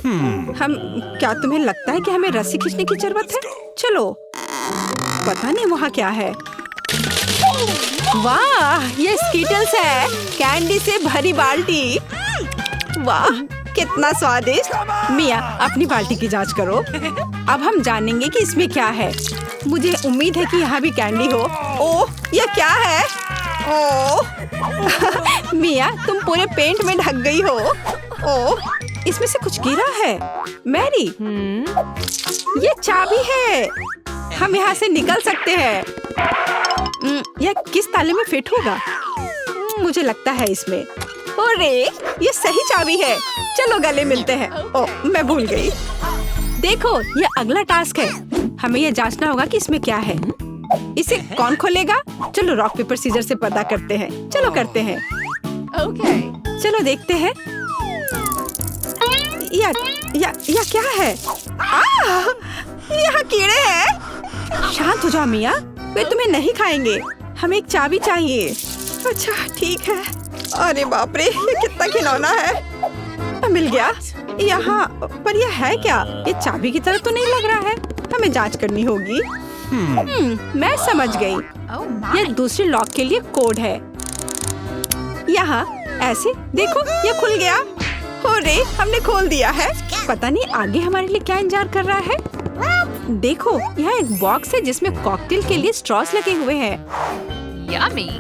हम क्या तुम्हें लगता है कि हमें रस्सी खींचने की जरूरत है? चलो, पता नहीं वहाँ क्या है। वाह, ये स्कीटल्स है, कैंडी से भरी बाल्टी। वाह, कितना स्वादिष्ट। मिया, अपनी बाल्टी की जांच करो। अब हम जानेंगे कि इसमें क्या है। मुझे उम्मीद है कि यहाँ भी कैंडी हो। ओह, ये क्या है? ओह मिया, तुम पूरे पेंट में ढक गई हो। ओह, इसमें से कुछ गिरा है। मैरी, ये चाबी है, हम यहाँ से निकल सकते हैं। यह किस ताले में फिट होगा? मुझे लगता है इसमें। ओरे, ये सही चाबी है। चलो गले मिलते हैं। ओह, मैं भूल गई। देखो, ये अगला टास्क है। हमें यह जांचना होगा कि इसमें क्या है। इसे कौन खोलेगा? चलो रॉक पेपर सीजर से पता करते हैं। चलो करते हैं। चलो देखते हैं। या क्या है? यहाँ कीड़े हैं। शांत हो जाओ मिया, वे तुम्हें नहीं खाएंगे। हमें एक चाबी चाहिए। अच्छा ठीक है। अरे बाप रे, ये कितना खिलौना है। मिल गया। यहाँ पर यह है क्या? ये चाबी की तरह तो नहीं लग रहा है। हमें जांच करनी होगी। मैं समझ गई। ये दूसरे लॉक के लिए कोड है। यहाँ ऐसे देखो, ये खुल गया। अरे, हमने खोल दिया है। पता नहीं आगे हमारे लिए क्या इंतजार कर रहा है। देखो, यहाँ एक बॉक्स है जिसमें कॉकटेल के लिए स्ट्रॉस लगे हुए हैं। Yummy.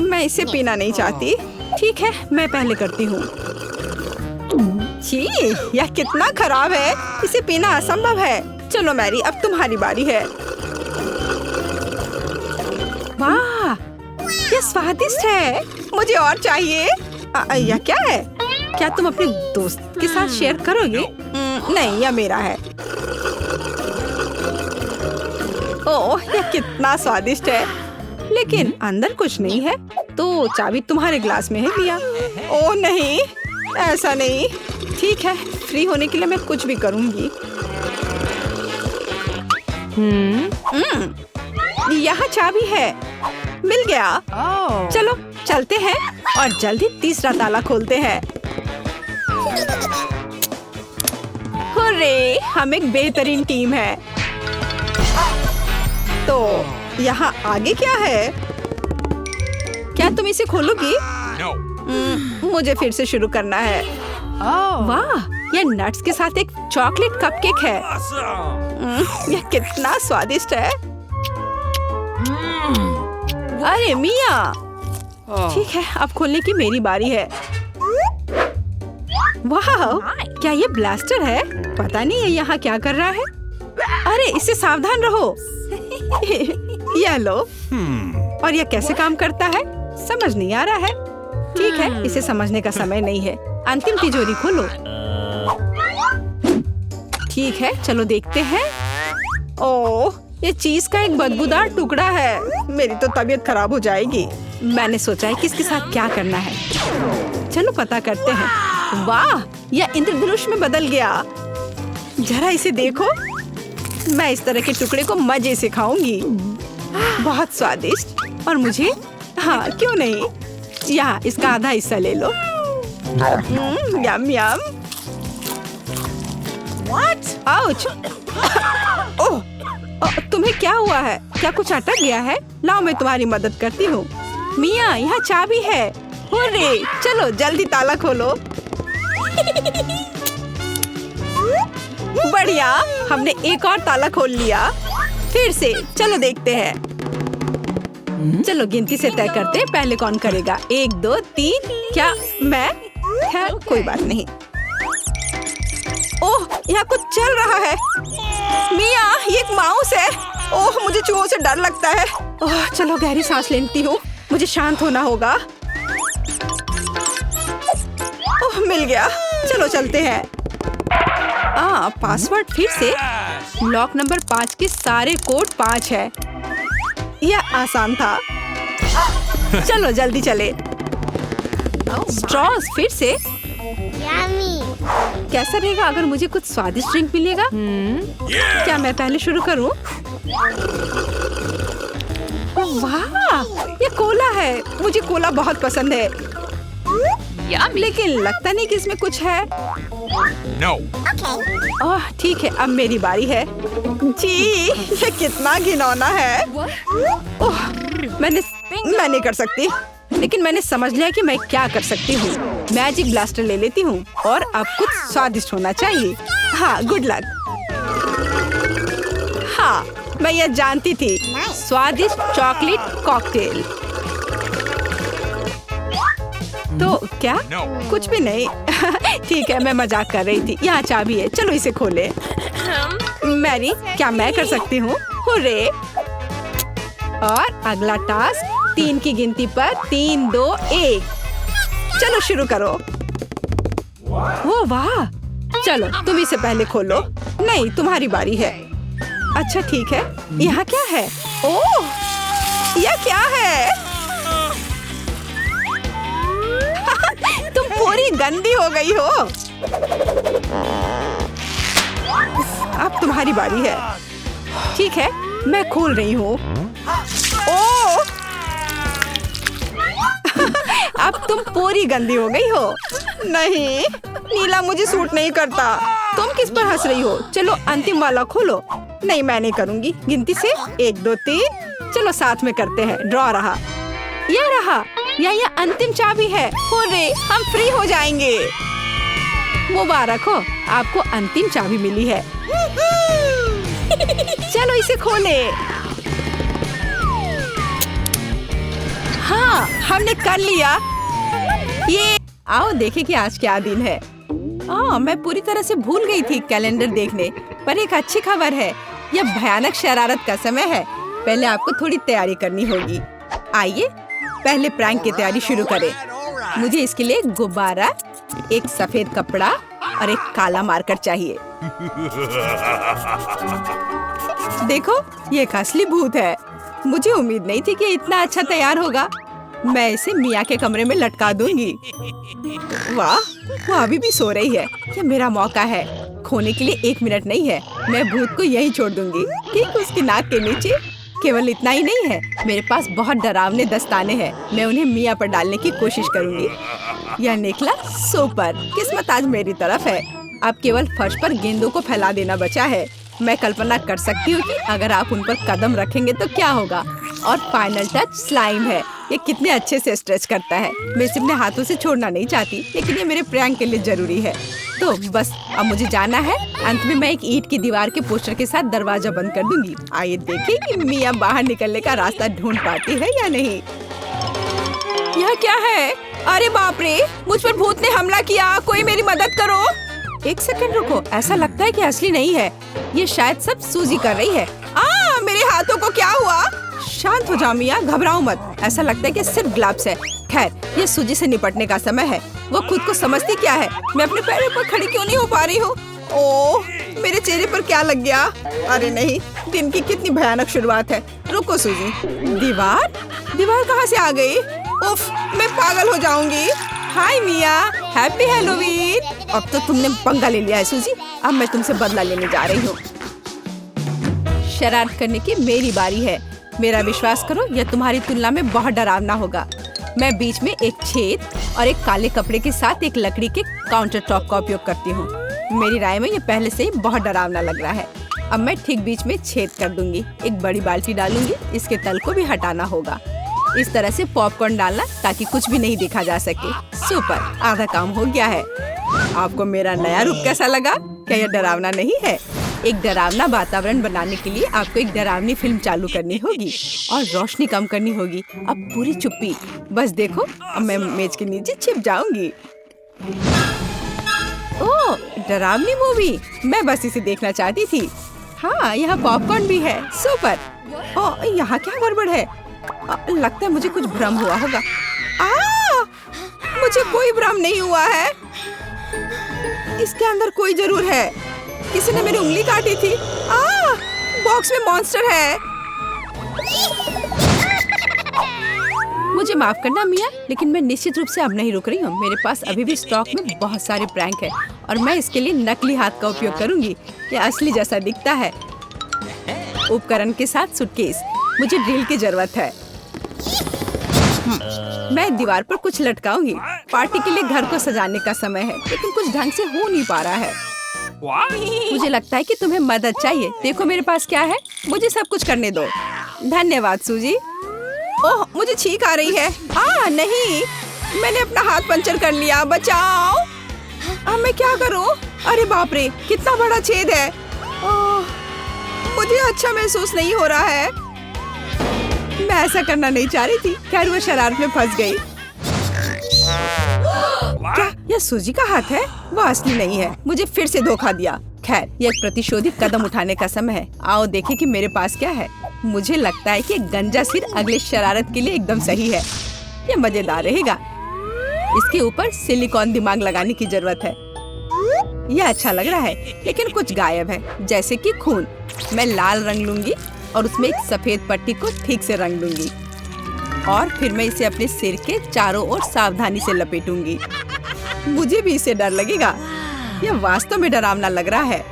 मैं इसे पीना नहीं चाहती। ठीक है, मैं पहले करती हूँ। छी, यह कितना खराब है। इसे पीना असंभव है। चलो मैरी, अब तुम्हारी बारी है। वाह, यह स्वादिष्ट है। मुझे और चाहिए। यह क्या है? क्या तुम अपने दोस्त के साथ शेयर करोगे? नहीं, यह मेरा है। ओह, यह कितना स्वादिष्ट है। लेकिन अंदर कुछ नहीं है। तो चाबी तुम्हारे ग्लास में है मिया। ओह नहीं, ऐसा नहीं। ठीक है, फ्री होने के लिए मैं कुछ भी करूंगी। यहाँ चाबी है। मिल गया। चलो चलते हैं और जल्दी तीसरा ताला खोलते हैं। हुर्रे, हम एक बेहतरीन टीम है। तो यहाँ आगे क्या है? क्या तुम इसे खोलोगी? मुझे फिर से शुरू करना है। वाह, यह नट्स के साथ एक चॉकलेट कपकेक है। यह कितना स्वादिष्ट है। अरे मिया, ठीक है, अब खोलने की मेरी बारी है। वाह, क्या ये ब्लास्टर है? पता नहीं ये यहाँ क्या कर रहा है। अरे, इससे सावधान रहो। यह लो। और यह कैसे काम करता है समझ नहीं आ रहा है। ठीक है, इसे समझने का समय नहीं है। अंतिम तिजोरी खोलो। ठीक है, चलो देखते हैं। ओह, ये चीज का एक बदबूदार टुकड़ा है। मेरी तो तबीयत खराब हो जाएगी। मैंने सोचा है किसके साथ क्या करना है। चलो पता करते हैं। वाह, यह इंद्रधनुष में बदल गया। जरा इसे देखो। मैं इस तरह के टुकड़े को मजे से खाऊंगी। बहुत स्वादिष्ट। और मुझे, हाँ क्यों नहीं, यहाँ इसका आधा हिस्सा ले लो। यम यम। आउच। ओह, तुम्हें क्या हुआ है? क्या कुछ अटक गया है? लाओ, मैं तुम्हारी मदद करती हूँ। मिया, यहाँ चाबी है। हुर्रे, चलो जल्दी ताला खोलो। बढ़िया, हमने एक और ताला खोल लिया। फिर से चलो देखते हैं। चलो गिनती से तय करते हैं, पहले कौन करेगा। 1 2 3। क्या मैं? खैर कोई बात नहीं। ओह, यहाँ कुछ चल रहा है। मिया, ये एक माउस है। ओह, मुझे चूहों से डर लगता है। ओह, चलो गहरी सांस लेती हूँ। मुझे शांत होना होगा। ओह, मिल गया। चलो चलते हैं। पासवर्ड फिर से। लॉक नंबर 5 के सारे कोड 5 है। यह आसान था। चलो जल्दी चले। स्ट्रॉस फिर से। कैसा रहेगा अगर मुझे कुछ स्वादिष्ट ड्रिंक मिलेगा? क्या मैं पहले शुरू करूं? वाह, ये कोला है। मुझे कोला बहुत पसंद है। लेकिन लगता नहीं कि इसमें कुछ है। No. ओह ठीक है, अब मेरी बारी है। जी, ये कितना घिनौना है। ओह, मैं नहीं कर सकती, लेकिन मैंने समझ लिया कि मैं क्या कर सकती हूँ। मैजिक ब्लास्टर ले लेती हूँ और अब कुछ स्वादिष्ट होना चाहिए। हाँ, गुड लक। हाँ, मैं ये जानती थी। स्वादिष्ट चॉकलेट कॉकटेल। तो क्या? No. कुछ भी नहीं। ठीक है, मैं मजाक कर रही थी। यहाँ चाबी है, चलो इसे खोले। मैरी, क्या मैं कर सकती हूँ? हुर्रे! और अगला टास्क 3 की गिनती पर 3, 2, 1। चलो शुरू करो। वो वाह! चलो तुम इसे पहले खोलो। नहीं, तुम्हारी बारी है। अच्छा ठीक है। यहाँ क्या है? ओह, यह क्या है? तुम पूरी गंदी हो गई हो। अब तुम्हारी बारी है। ठीक है, मैं खोल रही हूँ। ओह! अब तुम पूरी गंदी हो गई हो। नहीं, नीला मुझे सूट नहीं करता। तुम किस पर हंस रही हो? चलो अंतिम वाला खोलो। नहीं, मैं नहीं करूँगी। गिनती से 1, 2, 3। चलो साथ में करते हैं। ड्रॉ रहा। यह रहा। यह अंतिम चाबी है। हुर्रे, हम फ्री हो जाएंगे। मुबारक हो, आपको अंतिम चाबी मिली है। चलो इसे खोले। हाँ, हमने कर लिया। ये आओ देखें कि आज क्या दिन है। मैं पूरी तरह से भूल गई थी कैलेंडर देखने, पर एक अच्छी खबर है। यह भयानक शरारत का समय है। पहले आपको थोड़ी तैयारी करनी होगी। आइए पहले प्रैंक की तैयारी शुरू करें। मुझे इसके लिए गुब्बारा, एक सफेद कपड़ा और एक काला मार्कर चाहिए। देखो, ये एक असली भूत है। मुझे उम्मीद नहीं थी कि इतना अच्छा तैयार होगा। मैं इसे मिया के कमरे में लटका दूंगी। वाह, वो अभी भी सो रही है। ये मेरा मौका है। खोने के लिए 1 मिनट नहीं है। मैं भूत को यहीं छोड़ दूंगी, ठीक उसकी नाक के नीचे। केवल इतना ही नहीं है, मेरे पास बहुत डरावने दस्ताने हैं। मैं उन्हें मिया पर डालने की कोशिश करूंगी। यह निकला सुपर। किस्मत आज मेरी तरफ है। अब केवल फर्श पर गेंदों को फैला देना बचा है। मैं कल्पना कर सकती हूँ कि अगर आप उन पर कदम रखेंगे तो क्या होगा। और फाइनल टच स्लाइम है। ये कितने अच्छे से स्ट्रेच करता है। मैं इसे अपने हाथों से छोड़ना नहीं चाहती, लेकिन ये मेरे प्रैंक के लिए जरूरी है। तो बस अब मुझे जाना है। अंत में मैं एक ईंट की दीवार के पोस्टर के साथ दरवाजा बंद कर दूंगी। आइए देखें कि मिया बाहर निकलने का रास्ता ढूंढ पाती है या नहीं। यह क्या है? अरे बाप रे, मुझ पर भूत ने हमला किया। कोई मेरी मदद करो। 1 सेकंड रुको, ऐसा लगता है कि असली नहीं है। ये शायद सब सूजी कर रही है। मेरे हाथों को क्या हुआ? शांत हो जाओ मिया, घबराओ मत। ऐसा लगता है कि सिर्फ ग्लव्स है। खैर, ये सूजी से निपटने का समय है। वो खुद को समझती क्या है? मैं अपने पैरों पर खड़ी क्यों नहीं हो पा रही हूँ? ओह, मेरे चेहरे पर क्या लग गया? अरे नहीं, दिन की कितनी भयानक शुरुआत है। रुको सूजी। दीवार कहाँ से आ गई? उफ, मैं पागल हो जाऊंगी। हाय मिया, हैप्पी हैलोवीन। अब तो तुमने पंगा ले लिया है सूजी। अब मैं तुमसे बदला लेने जा रही हूँ। शरारत करने की मेरी बारी है। मेरा विश्वास करो, यह तुम्हारी तुलना में बहुत डरावना होगा। मैं बीच में एक छेद और एक काले कपड़े के साथ एक लकड़ी के काउंटर टॉप का उपयोग करती हूँ। मेरी राय में ये पहले से ही बहुत डरावना लग रहा है। अब मैं ठीक बीच में छेद कर दूंगी। एक बड़ी बाल्टी डालूंगी। इसके तल को भी हटाना होगा। इस तरह से पॉपकॉर्न डालना ताकि कुछ भी नहीं देखा जा सके। सुपर, आधा काम हो गया है। आपको मेरा नया रूप कैसा लगा? क्या यह डरावना नहीं है? एक डरावना वातावरण बनाने के लिए आपको एक डरावनी फिल्म चालू करनी होगी और रोशनी कम करनी होगी। अब पूरी चुप्पी। बस देखो, अब मैं मेज के नीचे छिप जाऊंगी। ओह, डरावनी मूवी। मैं बस इसे देखना चाहती थी। हाँ, यहाँ पॉपकॉर्न भी है। सुपर। ओह, यहाँ क्या गड़बड़ है? लगता है मुझे कुछ भ्रम हुआ होगा। मुझे कोई भ्रम नहीं हुआ है। इसके अंदर कोई जरूर है। किसी ने मेरी उंगली काटी थी। बॉक्स में मॉन्स्टर है। मुझे माफ करना मिया, लेकिन मैं निश्चित रूप से अब नहीं रुक रही हूँ। मेरे पास अभी भी स्टॉक में बहुत सारे प्रैंक है और मैं इसके लिए नकली हाथ का उपयोग करूंगी। यह असली जैसा दिखता है। उपकरण के साथ सूटकेस। मुझे ड्रिल की जरूरत है। मैं दीवार पर कुछ लटकाऊंगी। पार्टी के लिए घर को सजाने का समय है, लेकिन कुछ ढंग से हो नहीं पा रहा है। मुझे लगता है कि तुम्हें मदद चाहिए। देखो मेरे पास क्या है, मुझे सब कुछ करने दो। धन्यवाद सूजी। ओह, मुझे छींक आ रही है। नहीं, मैंने अपना हाथ पंचर कर लिया। बचाओ। अब मैं क्या करूं? अरे बाप रे, कितना बड़ा छेद है। मुझे अच्छा महसूस नहीं हो रहा है। मैं ऐसा करना नहीं चाह रही थी। खैर, वो शरारत में फंस गई। क्या यह सूजी का हाथ है? वो असली नहीं है। मुझे फिर से धोखा दिया। खैर, यह एक प्रतिशोधी कदम उठाने का समय है। आओ देखें कि मेरे पास क्या है। मुझे लगता है कि गंजा सिर अगले शरारत के लिए एकदम सही है। यह मजेदार रहेगा। इसके ऊपर सिलिकॉन दिमाग लगाने की जरूरत है। यह अच्छा लग रहा है, लेकिन कुछ गायब है, जैसे कि खून। मैं लाल रंग लूंगी और उसमें एक सफेद पट्टी को ठीक से रंग दूंगी और फिर मैं इसे अपने सिर के चारों ओर सावधानी से लपेटूंगी। मुझे भी इससे डर लगेगा। यह वास्तव में डरावना लग रहा है।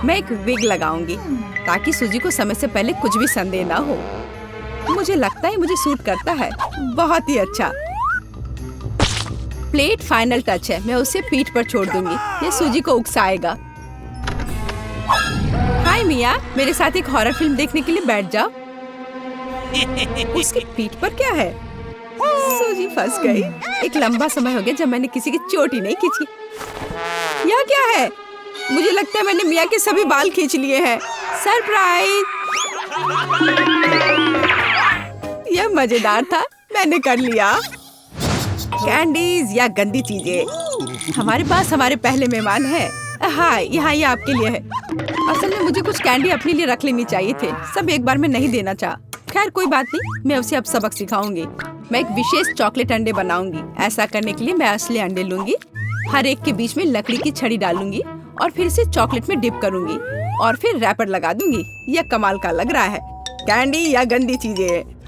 मैं एक विग लगाऊंगी ताकि सूजी को समय से पहले कुछ भी संदेह ना हो। मुझे लगता है मुझे सूट करता है। बहुत ही अच्छा। प्लेट फाइनल टच है। मैं उसे पीठ पर छोड़ दूंगी। ये सूजी को उकसाएगा। हाय मिया, मेरे साथ एक हॉरर फिल्म देखने के लिए बैठ जाओ। उसकी पीठ पर क्या है? सूजी फंस गई। एक लंबा समय हो गया जब मैंने किसी की चोट ही नहीं खींची। यह क्या है? मुझे लगता है मैंने मिया के सभी बाल खींच लिए हैं। सरप्राइज! यह मजेदार था। मैंने कर लिया। कैंडीज या गंदी चीजें। हमारे पास हमारे पहले मेहमान है। हाय, यहाँ ये आपके लिए है। असल में मुझे कुछ कैंडी अपने लिए रख लेनी चाहिए थे। सब एक बार में नहीं देना चाहा। खैर कोई बात नहीं, मैं उसे अब सबक सिखाऊंगी। मैं एक विशेष चॉकलेट अंडे बनाऊंगी। ऐसा करने के लिए मैं असली अंडे लूंगी, हर एक के बीच में लकड़ी की छड़ी डालूंगी और फिर इसे चॉकलेट में डिप करूंगी और फिर रैपर लगा दूंगी। यह कमाल का लग रहा है। कैंडी या गंदी चीजें।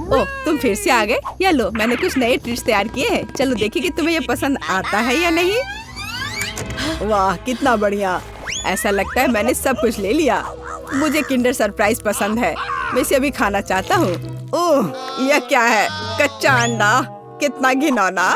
ओह, तुम फिर से आ गए। या लो, मैंने कुछ नए ट्रिक्स तैयार किए हैं। चलो देखिए कि तुम्हें ये पसंद आता है या नहीं। वाह, कितना बढ़िया। ऐसा लगता है मैंने सब कुछ ले लिया। मुझे किंडर सरप्राइज पसंद है। मैं इसे अभी खाना चाहता हूँ। ओह, यह क्या है? कच्चा अंडा। कितना घिनौना।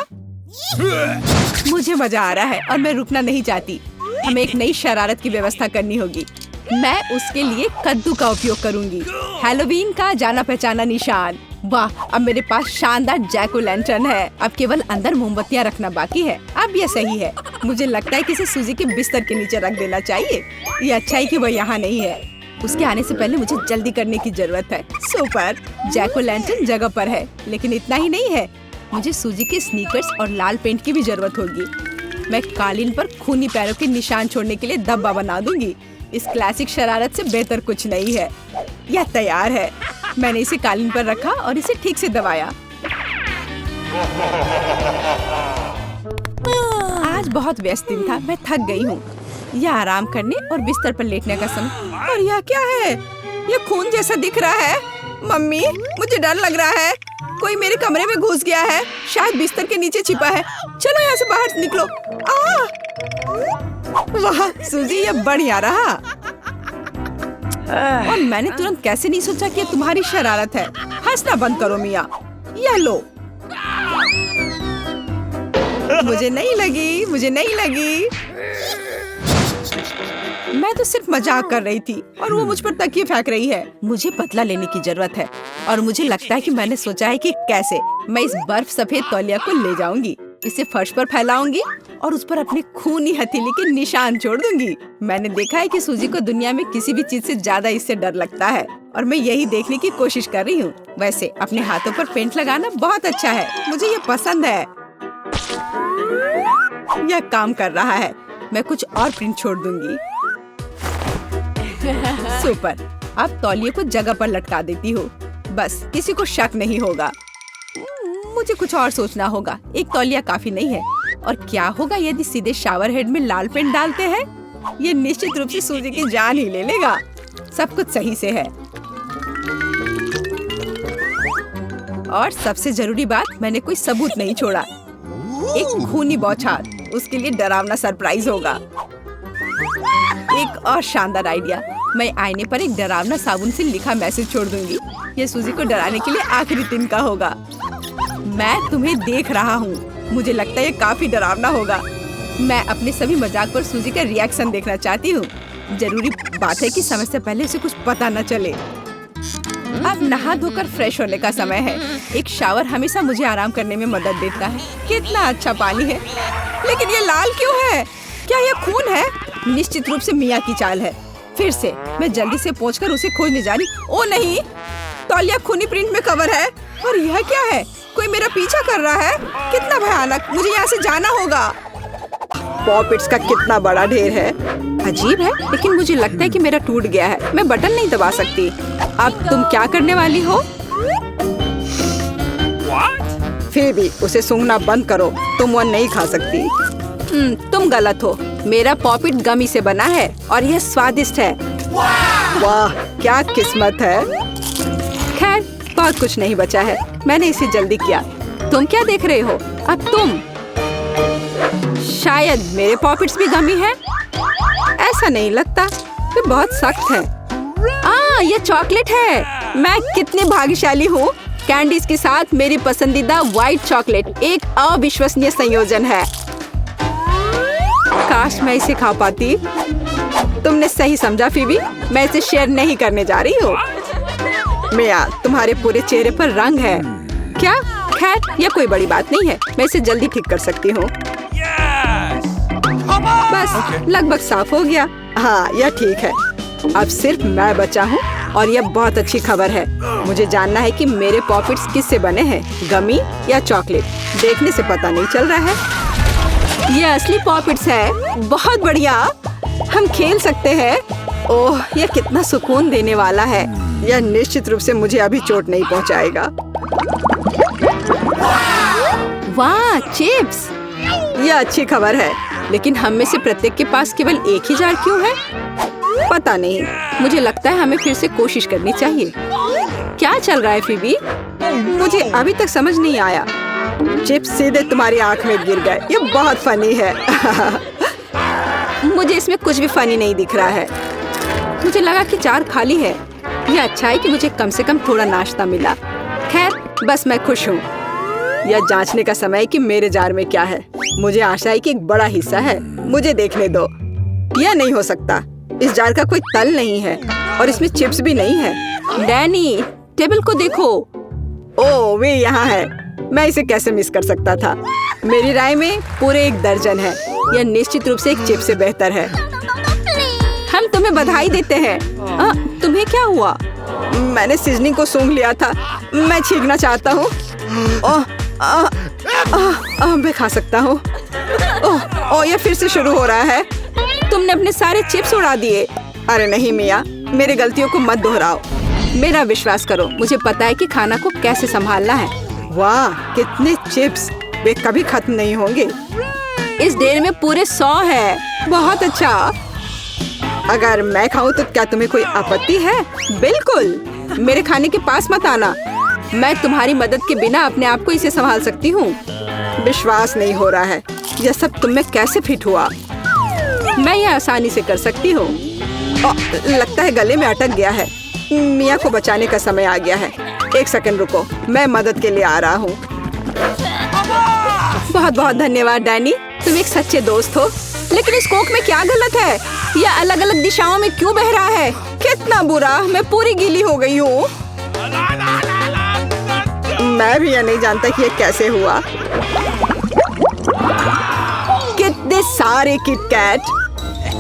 मुझे मजा आ रहा है और मैं रुकना नहीं चाहती। हमें एक नई शरारत की व्यवस्था करनी होगी। मैं उसके लिए कद्दू का उपयोग करूंगी। हैलोवीन का जाना पहचाना निशान। वाह, अब मेरे पास शानदार जैक ओ लैंटर्न है। अब केवल अंदर मोमबत्तियां रखना बाकी है। अब यह सही है। मुझे लगता है कि इसे सूजी के बिस्तर के नीचे रख देना चाहिए। ये अच्छा है कि वह यहाँ नहीं है। उसके आने से पहले मुझे जल्दी करने की जरूरत है। सुपर! जैक ओ लैंटर्न जगह पर है, लेकिन इतना ही नहीं है। मुझे सूजी के स्नीकर्स और लाल पेंट की भी जरूरत होगी। मैं कालीन पर खूनी पैरों के निशान छोड़ने के लिए धब्बा बना दूंगी। इस क्लासिक शरारत से बेहतर कुछ नहीं है। यह तैयार है। मैंने इसे कालीन पर रखा और इसे ठीक से दबाया। आज बहुत व्यस्त दिन था। मैं थक गई हूँ। यह आराम करने और बिस्तर पर लेटने का समय। और यह क्या है? यह खून जैसा दिख रहा है। मम्मी, मुझे डर लग रहा है। कोई मेरे कमरे में घुस गया है। शायद बिस्तर के नीचे छिपा है। चलो यहाँ से बाहर निकलो। वाह सूजी, यह बढ़िया रहा। और मैंने तुरंत कैसे नहीं सोचा कि यह तुम्हारी शरारत है। हंसना बंद करो मिया। यह लो। मुझे नहीं लगी, मुझे नहीं लगी। मैं तो सिर्फ मजाक कर रही थी और वो मुझ पर तकिए फेंक रही है। मुझे बदला लेने की जरूरत है और मुझे लगता है कि मैंने सोचा है कि कैसे। मैं इस बर्फ सफेद तौलिया को ले जाऊंगी, इसे फर्श पर फैलाऊंगी और उस पर अपने खूनी हथेली के निशान छोड़ दूंगी। मैंने देखा है कि सूजी को दुनिया में किसी भी चीज से ज्यादा इससे डर लगता है और मैं यही देखने की कोशिश कर रही हूँ। वैसे अपने हाथों पर पेंट लगाना बहुत अच्छा है। मुझे ये पसंद है। यह काम कर रहा है। मैं कुछ और प्रिंट छोड़ दूंगी। सुपर! अब तौलिए को जगह पर लटका देती हूँ। बस किसी को शक नहीं होगा। मुझे कुछ और सोचना होगा। एक तौलिया काफी नहीं है। और क्या होगा यदि सीधे शावर हेड में लाल पेंट डालते हैं? ये निश्चित रूप से सूजी की जान ही ले लेगा। सब कुछ सही से है। और सबसे जरूरी बात, मैंने कोई सबूत नहीं छोड़ा। एक खूनी बौछार उसके लिए डरावना सरप्राइज होगा। एक और शानदार आइडिया। मैं आईने पर एक डरावना साबुन से लिखा मैसेज छोड़ दूंगी। ये सूजी को डराने के लिए आखिरी दिन का होगा। मैं तुम्हें देख रहा हूँ। मुझे लगता है ये काफी डरावना होगा। मैं अपने सभी मजाक पर सूजी का रिएक्शन देखना चाहती हूँ। जरूरी बात है कि समय से पहले उसे कुछ पता न चले। अब नहा धोकर फ्रेश होने का समय है। एक शावर हमेशा मुझे आराम करने में मदद देता है। कितना अच्छा पानी है, लेकिन ये लाल क्यों है? क्या ये खून है? निश्चित रूप से मिया की चाल है। फिर से मैं जल्दी से पहुंचकर उसे खोजने जा रही। ओ नहीं, तौलिया खूनी प्रिंट में कवर है। और यह क्या है? कोई मेरा पीछा कर रहा है। कितना भयानक, मुझे यहाँ से जाना होगा। पॉपिट्स का कितना बड़ा ढेर है। अजीब है, लेकिन मुझे लगता है कि मेरा टूट गया है। मैं बटन नहीं दबा सकती। अब तुम क्या करने वाली हो? फिर भी उसे सूंघना बंद करो। तुम वो नहीं खा सकती। तुम गलत हो। मेरा पॉपिट गमी से बना है और यह स्वादिष्ट है। वाह, क्या किस्मत है। खैर, बहुत कुछ नहीं बचा है। मैंने इसे जल्दी किया। तुम क्या देख रहे हो? अब तुम। शायद मेरे पॉपिट्स भी गमी है। ऐसा नहीं लगता। ये बहुत सख्त है। ये चॉकलेट है। मैं कितनी भाग्यशाली हूँ। कैंडीज के साथ मेरी पसंदीदा व्हाइट चॉकलेट एक अविश्वसनीय संयोजन है। काश मैं इसे खा पाती। तुमने सही समझा फीबी। मैं इसे शेयर नहीं करने जा रही हूँ। मिया, तुम्हारे पूरे चेहरे पर रंग है। क्या? खैर, यह कोई बड़ी बात नहीं है। मैं इसे जल्दी ठीक कर सकती हूँ। बस लगभग साफ हो गया। हाँ, यह ठीक है। अब सिर्फ मैं बचा हूँ और यह बहुत अच्छी खबर है। मुझे जानना है कि मेरे पॉपिट्स किससे बने हैं, गमी या चॉकलेट। देखने से पता नहीं चल रहा है। ये असली पॉपिट्स है। बहुत बढ़िया, हम खेल सकते हैं। ओह, यह कितना सुकून देने वाला है। यह निश्चित रूप से मुझे अभी चोट नहीं पहुंचाएगा। वाह, चिप्स। यह अच्छी खबर है, लेकिन हम में से प्रत्येक के पास केवल एक ही जार क्यों है? पता नहीं। मुझे लगता है हमें फिर से कोशिश करनी चाहिए। क्या चल रहा है फीबी? मुझे अभी तक समझ नहीं आया। चिप्स सीधे तुम्हारी आंख में गिर गए। ये बहुत फनी है। मुझे इसमें कुछ भी फनी नहीं दिख रहा है। मुझे लगा कि जार खाली है। यह अच्छा है कि मुझे कम से कम थोड़ा नाश्ता मिला। खैर, बस मैं खुश हूँ। यह जांचने का समय है कि मेरे जार में क्या है। मुझे आशा है कि एक बड़ा हिस्सा है। मुझे देखने दो। यह नहीं हो सकता। इस जार का कोई तल नहीं है और इसमें चिप्स भी नहीं है। डैनी, टेबल को देखो। ओह, वे यहाँ है। मैं इसे कैसे मिस कर सकता था? मेरी राय में पूरे 1 दर्जन है। यह निश्चित रूप से एक चिप्स से बेहतर है। हम तुम्हें बधाई देते हैं। तुम्हें क्या हुआ? मैंने सीजनिंग को सूंघ लिया था। मैं छींकना चाहता हूँ। मैं खा सकता हूँ। ओह, यह फिर से शुरू हो रहा है। तुमने अपने सारे चिप्स उड़ा दिए। अरे नहीं मिया, मेरी गलतियों को मत दोहराओ। मेरा विश्वास करो, मुझे पता है कि खाना को कैसे संभालना है। वाह, कितने चिप्स। वे कभी खत्म नहीं होंगे। इस ढेर में पूरे 100 है। बहुत अच्छा। अगर मैं खाऊं तो क्या तुम्हें कोई आपत्ति है? बिल्कुल। मेरे खाने के पास मत आना। मैं तुम्हारी मदद के बिना अपने आप को इसे संभाल सकती हूँ। विश्वास नहीं हो रहा है। यह सब तुम में कैसे फिट हुआ? मैं यह आसानी से कर सकती हूँ। लगता है गले में अटक गया है। मिया को बचाने का समय आ गया है। 1 सेकंड रुको, मैं मदद के लिए आ रहा हूँ। बहुत बहुत धन्यवाद डैनी, तुम एक सच्चे दोस्त हो। लेकिन इस कोक में क्या गलत है? यह अलग अलग दिशाओं में क्यों बह रहा है? कितना बुरा, मैं पूरी गीली हो गई हूँ। मैं भी यह नहीं जानता कि यह कैसे हुआ। कितने सारे किटकैट।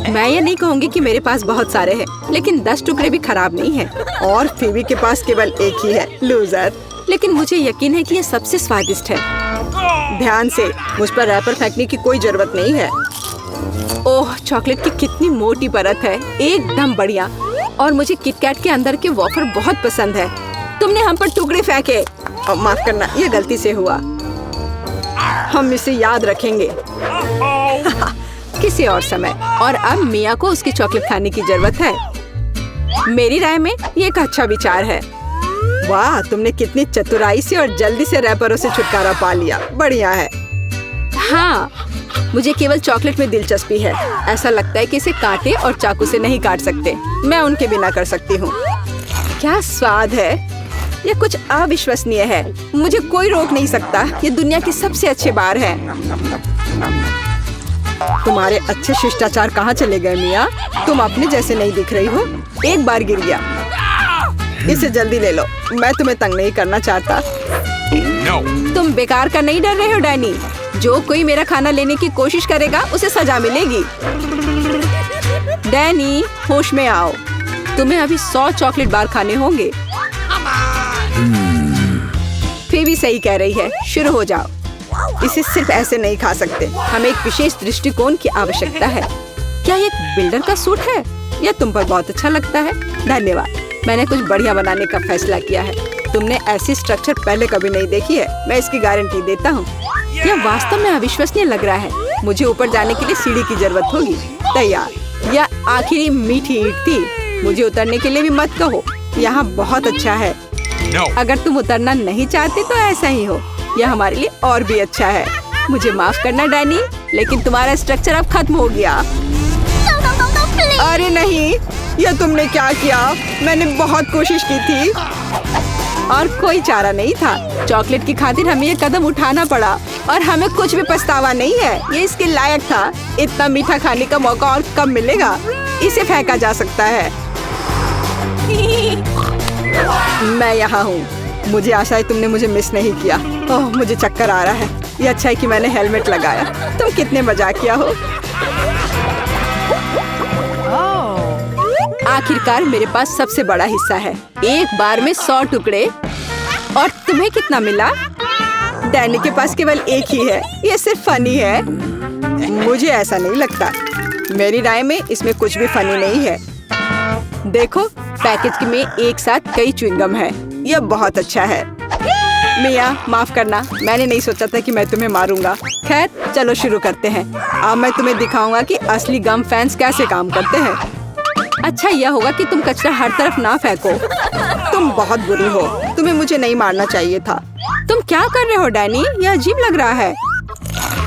मैं ये नहीं कहूँगी कि मेरे पास बहुत सारे हैं, लेकिन 10 टुकड़े भी खराब नहीं हैं। और फीबी के पास केवल एक ही है, लूजर। लेकिन मुझे यकीन है कि ये सबसे स्वादिष्ट है। ध्यान से, मुझ पर रैपर फेंकने की कोई जरूरत नहीं है। ओह, चॉकलेट की कितनी मोटी परत है। एकदम बढ़िया। और मुझे किटकैट के अंदर के वॉफर बहुत पसंद है। तुमने हम पर टुकड़े फेंके। माफ करना, ये गलती से हुआ। हम इसे याद रखेंगे। किसी और समय। और अब मिया को उसकी चॉकलेट खाने की जरूरत है। मेरी राय में ये एक अच्छा विचार है। वाह, तुमने कितनी चतुराई से और जल्दी से रैपरों से छुटकारा पा लिया। बढ़िया है। हाँ, मुझे केवल चॉकलेट में दिलचस्पी है। ऐसा लगता है कि इसे कांटे और चाकू से नहीं काट सकते। मैं उनके बिना कर सकती हूँ। क्या स्वाद है! यह कुछ अविश्वसनीय है। मुझे कोई रोक नहीं सकता। ये दुनिया की सबसे अच्छे बार है। तुम्हारे अच्छे शिष्टाचार कहाँ चले गए मिया? तुम अपने जैसे नहीं दिख रही हो। एक बार गिर गया। इसे जल्दी ले लो। मैं तुम्हें तंग नहीं करना चाहता। तुम बेकार का नहीं डर रहे हो डैनी? जो कोई मेरा खाना लेने की कोशिश करेगा उसे सजा मिलेगी। डैनी, होश में आओ। तुम्हें अभी 100 चॉकलेट बार खाने होंगे। फेबी सही कह रही है। शुरू हो जाओ। इसे सिर्फ ऐसे नहीं खा सकते। हमें एक विशेष दृष्टिकोण की आवश्यकता है। क्या ये एक बिल्डर का सूट है? यह तुम पर बहुत अच्छा लगता है। धन्यवाद। मैंने कुछ बढ़िया बनाने का फैसला किया है। तुमने ऐसी स्ट्रक्चर पहले कभी नहीं देखी है। मैं इसकी गारंटी देता हूँ। यह वास्तव में अविश्वसनीय लग रहा है। मुझे ऊपर जाने के लिए सीढ़ी की जरूरत होगी। तैयार। यह आखिरी मीठी ईंट थी। मुझे उतरने के लिए भी मत कहो। यहाँ बहुत अच्छा है। अगर तुम उतरना नहीं चाहते तो ऐसा ही हो। यह हमारे लिए और भी अच्छा है। मुझे माफ करना डैनी, लेकिन तुम्हारा स्ट्रक्चर अब खत्म हो गया। अरे नहीं, यह तुमने क्या किया? मैंने बहुत कोशिश की थी और कोई चारा नहीं था। चॉकलेट की खातिर हमें ये कदम उठाना पड़ा और हमें कुछ भी पछतावा नहीं है। ये इसके लायक था। इतना मीठा खाने का मौका और कब मिलेगा? इसे फेंका जा सकता है। मैं यहाँ हूँ। मुझे आशा है तुमने मुझे मिस नहीं किया। ओह, मुझे चक्कर आ रहा है। ये अच्छा है कि मैंने हेलमेट लगाया। तुम कितने मजाकिया हो। आखिरकार मेरे पास सबसे बड़ा हिस्सा है। एक बार में 100 टुकड़े। और तुम्हें कितना मिला? डैनी के पास केवल एक ही है। ये सिर्फ फनी है। मुझे ऐसा नहीं लगता। मेरी राय में इसमें कुछ भी फनी नहीं है। देखो, पैकेज में एक साथ कई च्युइंगम है। यह बहुत अच्छा है। मिया, माफ करना। मैंने नहीं सोचा था कि मैं तुम्हें मारूंगा। खैर, चलो शुरू करते हैं। अब मैं तुम्हें दिखाऊंगा कि असली गम फैंस कैसे काम करते हैं। अच्छा यह होगा कि तुम कचरा हर तरफ ना फेंको। तुम बहुत बुरी हो। तुम्हें मुझे नहीं मारना चाहिए था। तुम क्या कर रहे हो डैनी? यह अजीब लग रहा है।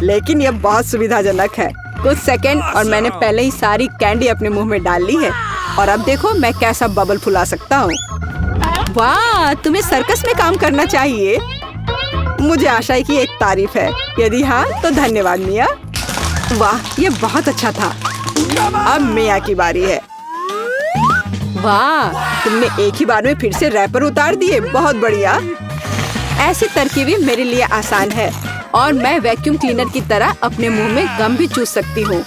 लेकिन यह बहुत सुविधाजनक है। कुछ सेकंड और मैंने पहले ही सारी कैंडी अपने मुंह में डाल ली है। और अब देखो मैं कैसा बबल फुला सकता हूँ। वाह, तुम्हें सर्कस में काम करना चाहिए। मुझे आशा है कि एक तारीफ है। यदि हाँ तो धन्यवाद मिया। वाह, ये बहुत अच्छा था। अब मिया की बारी है। वाह, तुमने एक ही बार में फिर से रैपर उतार दिए। बहुत बढ़िया। ऐसी तरकीबें मेरे लिए आसान है और मैं वैक्यूम क्लीनर की तरह अपने मुंह में गम भी चूस सकती हूँ।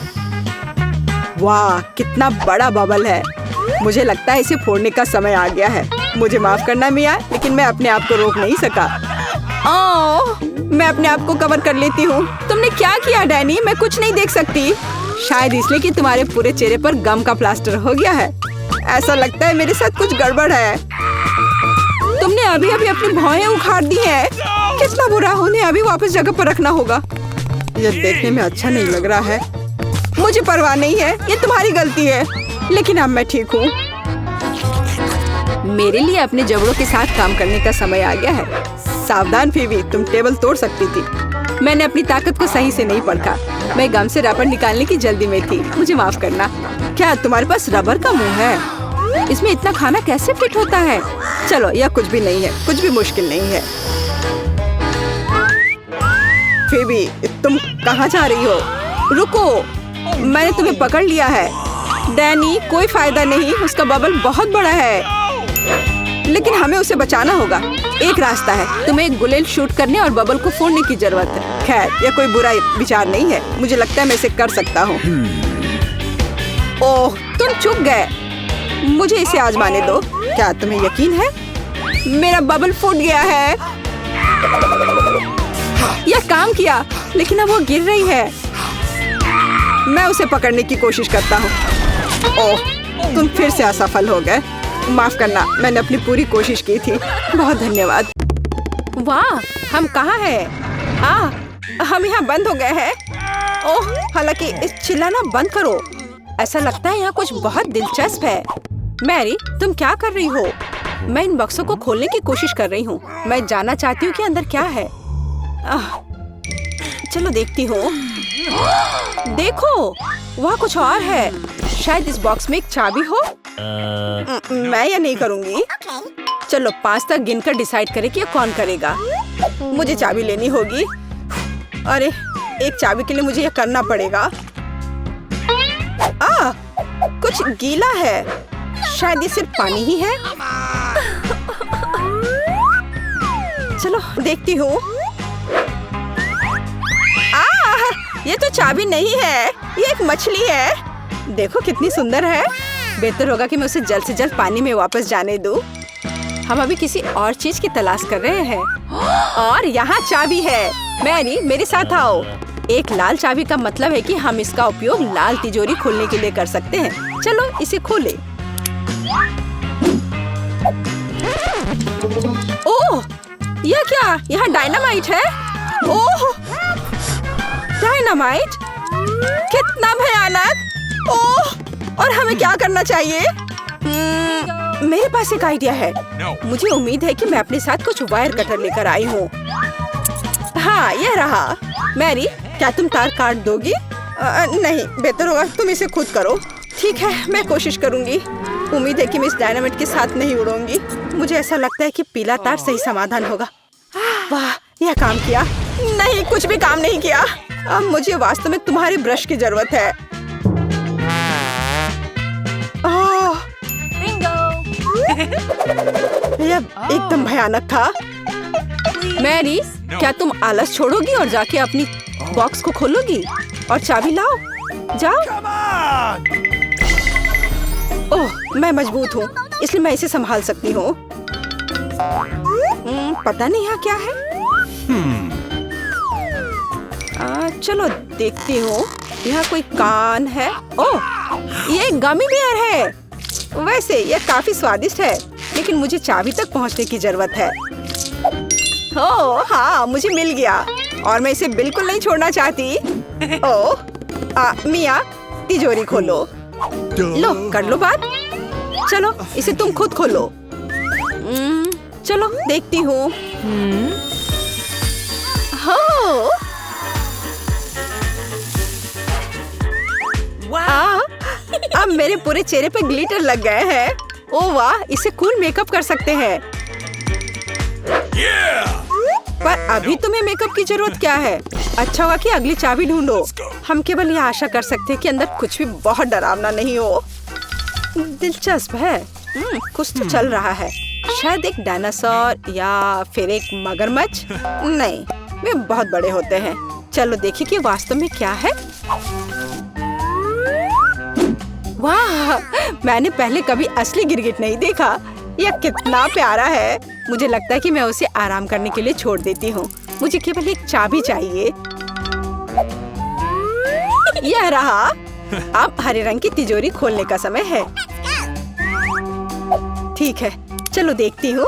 वाह, कितना बड़ा बबल है। मुझे लगता है इसे फोड़ने का समय आ गया है। मुझे माफ करना मिया, लेकिन मैं अपने आप को रोक नहीं सका। ओह, मैं अपने आप को कवर कर लेती हूँ। तुमने क्या किया डैनी? मैं कुछ नहीं देख सकती। शायद इसलिए कि तुम्हारे पूरे चेहरे पर गम का प्लास्टर हो गया है। ऐसा लगता है मेरे साथ कुछ गड़बड़ है। तुमने अभी अभी अपनी भौहें उखाड़ दी हैं। कितना बुरा। उन्हें अभी वापस जगह पर रखना होगा। यह देखने में अच्छा नहीं लग रहा है। मुझे परवाह नहीं है। ये तुम्हारी गलती है। लेकिन अब मैं ठीक हूँ। मेरे लिए अपने जबड़ों के साथ काम करने का समय आ गया है। सावधान फेबी, तुम टेबल तोड़ सकती थी। मैंने अपनी ताकत को सही से नहीं परखा। मैं गम से रबर निकालने की जल्दी में थी। मुझे माफ करना। क्या तुम्हारे पास रबर का मुंह है? इसमें इतना खाना कैसे फिट होता है? चलो, यह कुछ भी नहीं है। कुछ भी मुश्किल नहीं है। फेबी, तुम कहाँ जा रही हो? रुको, मैंने तुम्हें पकड़ लिया है। डैनी, कोई फायदा नहीं। उसका बबल बहुत बड़ा है, लेकिन हमें उसे बचाना होगा। एक रास्ता है। तुम्हें एक गुलेल शूट करने और बबल को फोड़ने की जरूरत है। खैर, यह कोई बुरा विचार नहीं है। मुझे लगता है मैं इसे कर सकता हूँ। ओह, तुम चूक गए। मुझे इसे आजमाने दो। क्या तुम्हें यकीन है? मेरा बबल फूट गया है। यह काम किया, लेकिन अब वो गिर रही है। मैं उसे पकड़ने की कोशिश करता हूँ। ओह, तुम फिर से असफल हो गए। माफ करना, मैंने अपनी पूरी कोशिश की थी। बहुत धन्यवाद। वाह, हम कहाँ हैं? हम यहाँ बंद हो गए हैं। ओह, हालांकि इस चिल्लाना बंद करो। ऐसा लगता है यहाँ कुछ बहुत दिलचस्प है। मैरी, तुम क्या कर रही हो? मैं इन बक्सों को खोलने की कोशिश कर रही हूँ। मैं जानना चाहती हूँ कि अंदर क्या है। चलो देखती हूँ। देखो, वहाँ कुछ और है। शायद इस बॉक्स में एक चाबी हो। मैं ये नहीं करूँगी। चलो 5 तक गिनकर डिसाइड करें कि ये कौन करेगा। मुझे चाबी लेनी होगी। अरे, एक चाबी के लिए मुझे ये करना पड़ेगा। कुछ गीला है। शायद ये सिर्फ पानी ही है। चलो देखती हूँ। ये तो चाबी नहीं है, ये एक मछली है। देखो कितनी सुंदर है। बेहतर होगा कि मैं उसे जल्द से जल्द पानी में वापस जाने दूँ। हम अभी किसी और चीज की तलाश कर रहे हैं। और यहाँ चाबी है। मैरी, मेरे साथ आओ। एक लाल चाबी का मतलब है कि हम इसका उपयोग लाल तिजोरी खोलने के लिए कर सकते हैं। चलो इसे खोले। ओह, यह क्या? यहाँ डायनामाइट है। ओह, डायनामाइट? कितना भयानक। ओह, और हमें क्या करना चाहिए? मेरे पास एक आइडिया है। मुझे उम्मीद है कि मैं अपने साथ कुछ वायर कटर लेकर आई हूँ। हाँ, यह रहा। मैरी, क्या तुम तार काट दोगी? नहीं, बेहतर होगा तुम इसे खुद करो। ठीक है, मैं कोशिश करूंगी। उम्मीद है कि मैं इस डायनामाइट के साथ नहीं उड़ूंगी। मुझे ऐसा लगता है कि पीला तार सही समाधान होगा। वाह, यह काम किया। नहीं, कुछ भी काम नहीं किया। अब मुझे वास्तव में तुम्हारी ब्रश की जरूरत है। यह एकदम भयानक था। मैरी, क्या तुम आलस छोड़ोगी और जाके अपनी बॉक्स को खोलोगी और चाबी लाओ? जाओ। ओह, मैं मजबूत हूँ, इसलिए मैं इसे संभाल सकती हूँ। पता नहीं यहाँ क्या है। चलो देखती हूँ। यहाँ कोई कान है। ओह, ये गमी बेयर है। वैसे यह काफी स्वादिष्ट है, लेकिन मुझे चाबी तक पहुँचने की जरूरत है। ओह हाँ, मुझे मिल गया और मैं इसे बिल्कुल नहीं छोड़ना चाहती। ओह, मिया, तिजोरी खोलो। लो, कर लो बात। चलो इसे तुम खुद खोलो। चलो देखती हूँ। हो, अब मेरे पूरे चेहरे पे ग्लिटर लग गए हैं। ओह वाह, इसे कूल मेकअप कर सकते हैं। पर अभी तुम्हें मेकअप की जरूरत क्या है? अच्छा होगा कि अगली चाबी ढूंढो। हम केवल यह आशा कर सकते हैं कि अंदर कुछ भी बहुत डरावना नहीं हो। दिलचस्प है। कुछ तो चल रहा है। शायद एक डायनासोर या फिर एक मगरमच्छ। नहीं, वे बहुत बड़े होते हैं। चलो देखिए कि वास्तव में क्या है। वाह, मैंने पहले कभी असली गिरगिट नहीं देखा। यह कितना प्यारा है। मुझे लगता है कि मैं उसे आराम करने के लिए छोड़ देती हूँ। मुझे केवल एक चाबी चाहिए। यह रहा। अब हरे रंग की तिजोरी खोलने का समय है। ठीक है, चलो देखती हूँ।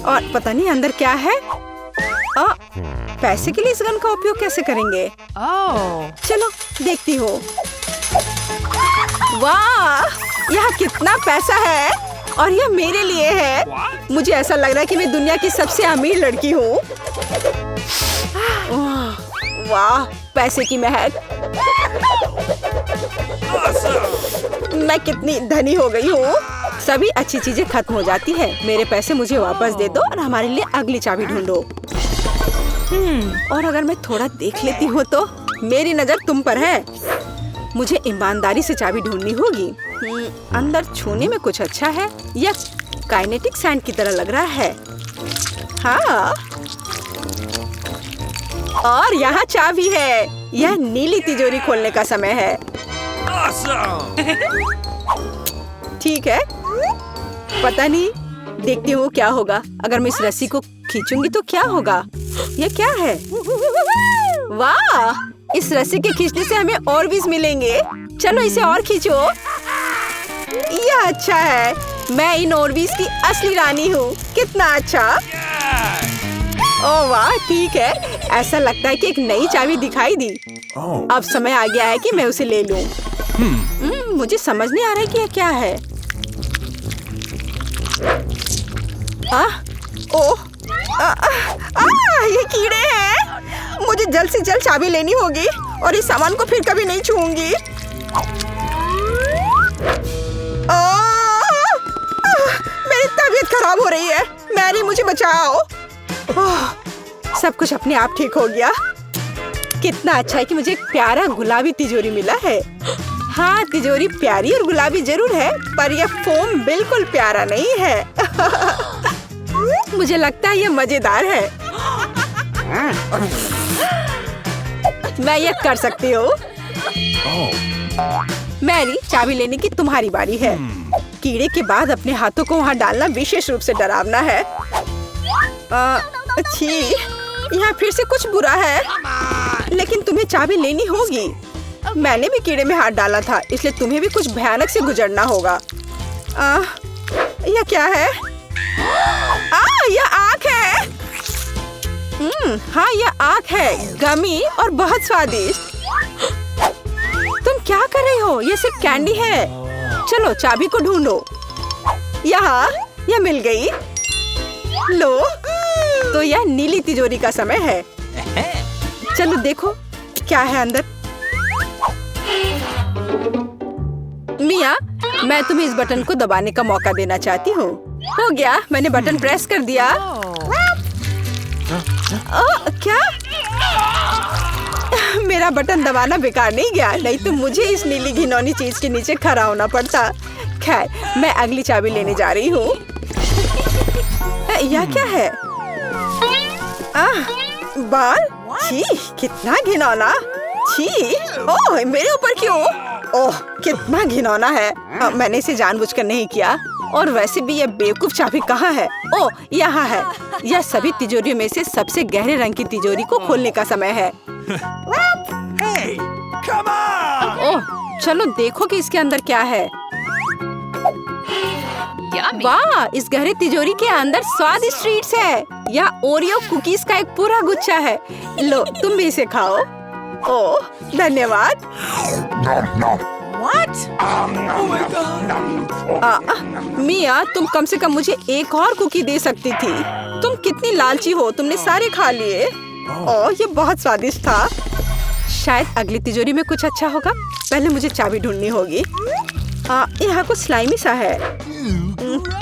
और पता नहीं अंदर क्या है। पैसे के लिए इस गन का उपयोग कैसे करेंगे? चलो देखती हूँ। वाह, यह कितना पैसा है और यह मेरे लिए है। मुझे ऐसा लग रहा है कि मैं दुनिया की सबसे अमीर लड़की हूँ। वाह, पैसे की महक। मैं कितनी धनी हो गई हूँ। सभी अच्छी चीजें खत्म हो जाती है। मेरे पैसे मुझे वापस दे दो और हमारे लिए अगली चाबी ढूंढो। और अगर मैं थोड़ा देख लेती हूँ तो मेरी नजर तुम पर है। मुझे ईमानदारी से चाबी ढूंढनी होगी। अंदर छूने में कुछ अच्छा है। यह काइनेटिक सैंड की तरह लग रहा है। हाँ, और यहाँ चाबी है। यह नीली तिजोरी खोलने का समय है। ठीक है, पता नहीं, देखती हूँ क्या होगा। अगर मैं इस रस्सी को खींचूंगी तो क्या होगा? यह क्या है? वाह, इस रस्सी के खींचने से हमें ऑर्बिस मिलेंगे। चलो इसे और खींचो। यह अच्छा है। मैं इन ऑर्बिस की असली रानी हूँ। कितना अच्छा। ओह वाह, ठीक है। ऐसा लगता है कि एक नई चाबी दिखाई दी। अब समय आ गया है कि मैं उसे ले लूं। मुझे समझ नहीं आ रहा है कि यह क्या है। ओह, ये कीड़े हैं। मुझे जल्द से जल्द चाबी लेनी होगी और इस सामान को फिर कभी नहीं छूऊंगी। मेरी तबीयत खराब हो रही है। मैरी, मुझे बचाओ। सब कुछ अपने आप ठीक हो गया। कितना अच्छा है कि मुझे एक प्यारा गुलाबी तिजोरी मिला है। हाँ, तिजोरी प्यारी और गुलाबी जरूर है, पर यह फोम बिल्कुल प्यारा नहीं है। मुझे लगता है यह मजेदार है। मैं यह कर सकती हूँ। मैरी, चाबी लेने की तुम्हारी बारी है। कीड़े के बाद अपने हाथों को वहाँ डालना विशेष रूप से डरावना है। अच्छी, यहाँ फिर से कुछ बुरा है, लेकिन तुम्हें चाबी लेनी होगी। मैंने भी कीड़े में हाथ डाला था, इसलिए तुम्हें भी कुछ भयानक से गुजरना होगा। यह क्या है? यह आँख है। हाँ, यह आँख है, गमी और बहुत स्वादिष्ट। तुम क्या कर रही हो? यह सिर्फ कैंडी है। चलो चाबी को ढूंढो। यहाँ, यह मिल गई। लो, तो यह नीली तिजोरी का समय है। चलो देखो क्या है अंदर। मिया, मैं तुम्हें इस बटन को दबाने का मौका देना चाहती हूँ। हो गया, मैंने बटन प्रेस कर दिया। क्या? मेरा बटन दबाना बेकार नहीं गया, नहीं तो मुझे इस नीली घिनौनी चीज के नीचे खड़ा होना पड़ता। खैर, मैं अगली चाबी लेने जा रही हूँ। यह क्या है? बाल? छी, कितना घिनौना। छी, ओह, मेरे ऊपर क्यों? ओह, कितना घिनौना है। मैंने इसे जानबूझकर नहीं किया। और वैसे भी यह बेवकूफ चाबी कहाँ है? ओह, यहाँ है। यह सभी तिजोरियों में से सबसे गहरे रंग की तिजोरी को खोलने का समय है। Hey, come on! ओह, चलो देखो कि इसके अंदर क्या है। वाह, इस गहरे तिजोरी के अंदर स्वादिष्ट ट्रीट्स है। यह ओरियो कुकीज का एक पूरा गुच्छा है। लो, तुम भी इसे खाओ। ओह, धन्यवाद। What? Oh my God! मिया, तुम कम से कम मुझे एक और कुकी दे सकती थी। तुम कितनी लालची हो, तुमने सारे खा लिए। ओह, ये बहुत स्वादिष्ट था। शायद अगली तिजोरी में कुछ अच्छा होगा। पहले मुझे चाबी ढूंढनी होगी। यहाँ कुछ स्लाइमी सा है,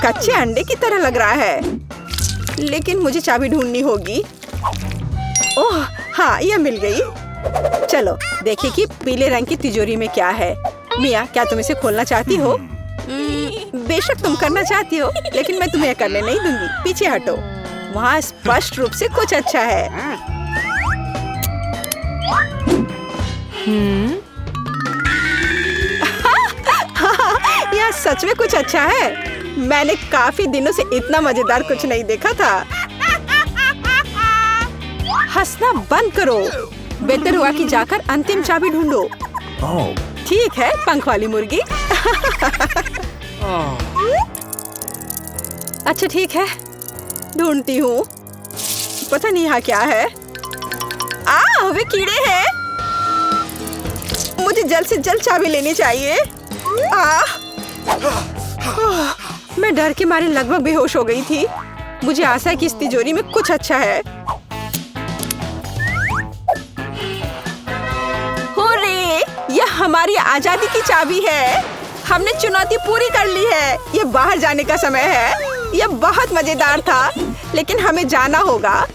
कच्चे अंडे की तरह लग रहा है, लेकिन मुझे चाबी ढूंढनी होगी। ओह हाँ, यह मिल गई। चलो देखिए कि पीले रंग की तिजोरी में क्या है। मिया, क्या तुम इसे खोलना चाहती हो? बेशक तुम करना चाहती हो, लेकिन मैं तुम्हें करने नहीं दूंगी। पीछे हटो, वहाँ स्पष्ट रूप से कुछ अच्छा है। यह सच में कुछ अच्छा है। मैंने काफी दिनों से इतना मजेदार कुछ नहीं देखा था। हंसना बंद करो। बेहतर हुआ कि जाकर अंतिम चाबी ढूंढो। ठीक है, पंख वाली मुर्गी। अच्छा ठीक है, ढूंढती हूँ। पता नहीं यहाँ क्या है। वे कीड़े हैं। मुझे जल्द से जल्द चाबी लेनी चाहिए। मैं डर के मारे लगभग बेहोश हो गई थी। मुझे आशा है कि इस तिजोरी में कुछ अच्छा है। हुर्रे! यह हमारी आजादी की चाबी है। हमने चुनौती पूरी कर ली है। यह बाहर जाने का समय है। यह बहुत मजेदार था, लेकिन हमें जाना होगा।